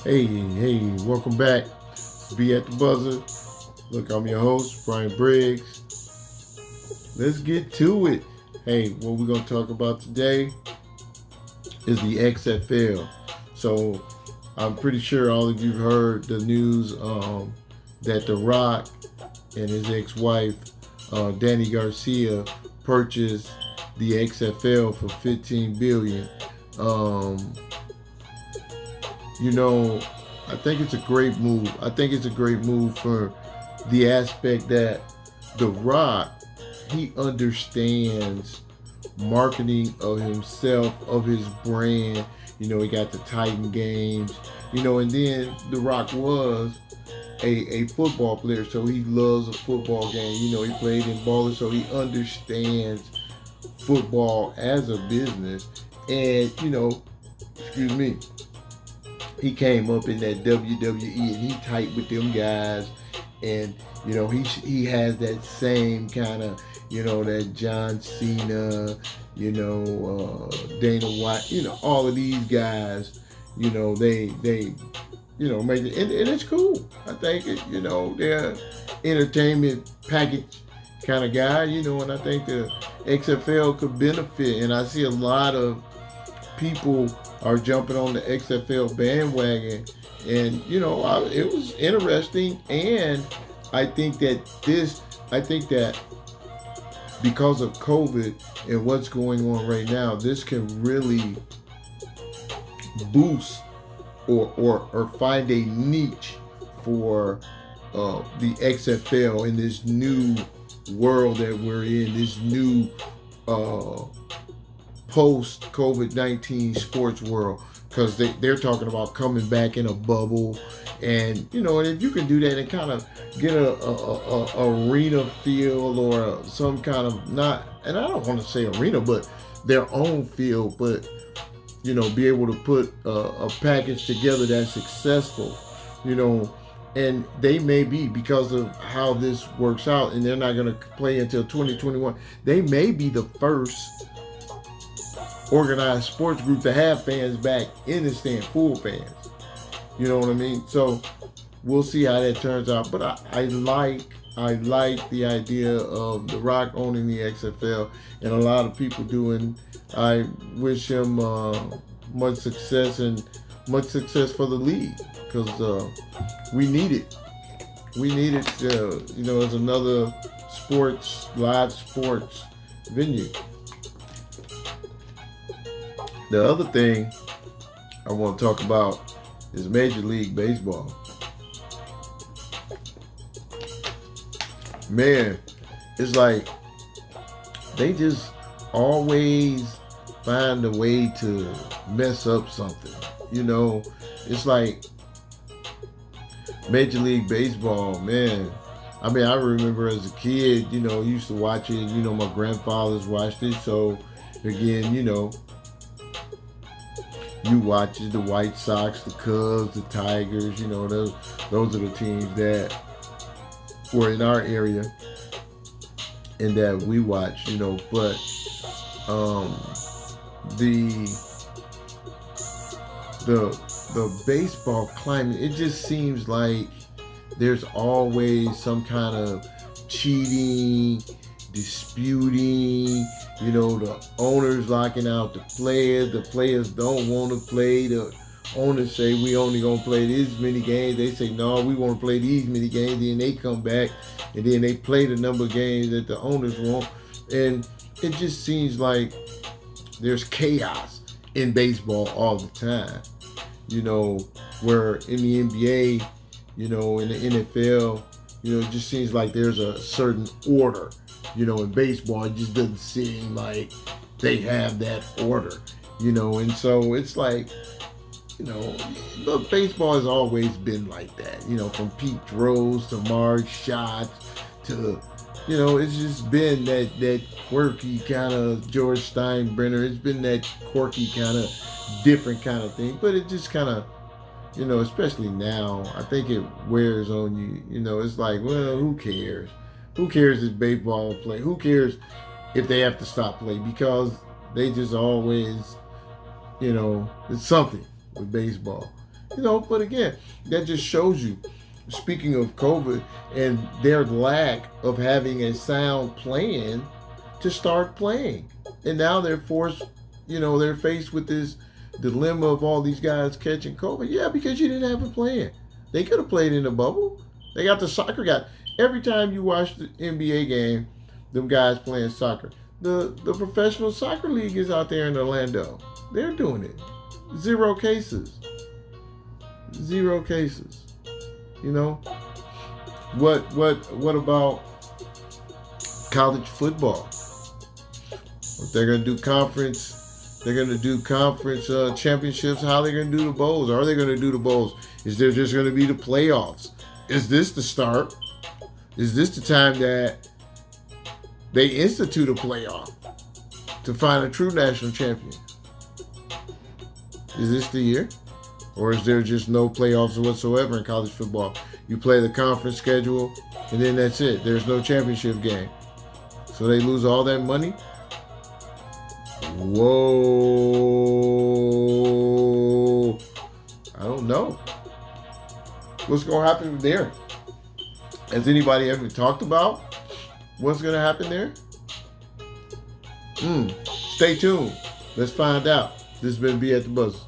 Hey, welcome back. Be at the buzzer. Look, I'm your host, Brian Briggs. Let's get to it. Hey, what we're going to talk about today is the XFL. So, I'm pretty sure all of you have heard the news that The Rock and his ex wife, Danny Garcia, purchased the XFL for $15 billion. Um, you know, I think it's a great move. I think it's a great move for the aspect that The Rock, he understands marketing of himself, of his brand. He got the Titan games, and then The Rock was a football player, so he loves a football game. He played in ballers, so he understands football as a business. And, excuse me, he came up in that WWE and he tight with them guys, and he has that same kind of that John Cena, Dana White, all of these guys, they make it, and it's cool. I think they're entertainment package kind of guy, and I think the XFL could benefit, and I see a lot of people are jumping on the XFL bandwagon, and it was interesting, and I think that I think that because of COVID and what's going on right now, this can really boost or find a niche for the XFL in this new world that we're in, this new uh, post COVID-19 sports world, because they're talking about coming back in a bubble, and and if you can do that and kind of get a arena feel, or some kind of, not, and I don't want to say arena, but their own feel, but be able to put a package together that's successful, you know and they may be, because of how this works out, and they're not going to play until 2021, they may be the first organized sports group to have fans back in the stand, full fans. You know what I mean? So we'll see how that turns out. But I like the idea of The Rock owning the XFL, and a lot of people doing. I wish him much success, and much success for the league, because we need it. We need it, as another live sports venue. The other thing I want to talk about is Major League Baseball. Man, it's like they just always find a way to mess up something. It's like Major League Baseball, man. I mean, I remember as a kid, used to watch it. My grandfathers watched it. So, again, you watch it, the White Sox, the Cubs, the Tigers, those are the teams that were in our area and that we watch, but um, the the baseball climate, it just seems like there's always some kind of cheating, disputing, the owners locking out the players don't want to play, the owners say we only gonna play these many games, they say no, we want to play these many games, then they come back and then they play the number of games that the owners want, and it just seems like there's chaos in baseball all the time, where in the NBA, in the NFL, it just seems like there's a certain order. In baseball, it just doesn't seem like they have that order. And so it's like, look, baseball has always been like that. From Pete Rose to Marge Schott to, it's just been that quirky kind of George Steinbrenner. It's been that quirky kind of different kind of thing. But it just kind of, especially now, I think it wears on you. It's like, well, who cares? Who cares if baseball play? Who cares if they have to stop play? Because they just always, it's something with baseball. But again, that just shows you, speaking of COVID and their lack of having a sound plan to start playing. And now they're forced, they're faced with this dilemma of all these guys catching COVID. Yeah, because you didn't have a plan. They could have played in the bubble. They got the soccer guy. Every time you watch the NBA game, them guys playing soccer. The professional soccer league is out there in Orlando. They're doing it. 0 cases. 0 cases. What about college football? If they're gonna do conference championships. How are they gonna do the bowls? Are they gonna do the bowls? Is there just gonna be the playoffs? Is this the start? Is this the time that they institute a playoff to find a true national champion? Is this the year? Or is there just no playoffs whatsoever in college football? You play the conference schedule, and then that's it. There's no championship game. So they lose all that money? Whoa. I don't know. What's going to happen there? Has anybody ever talked about what's going to happen there? Stay tuned. Let's find out. This has been Be at the Buzz.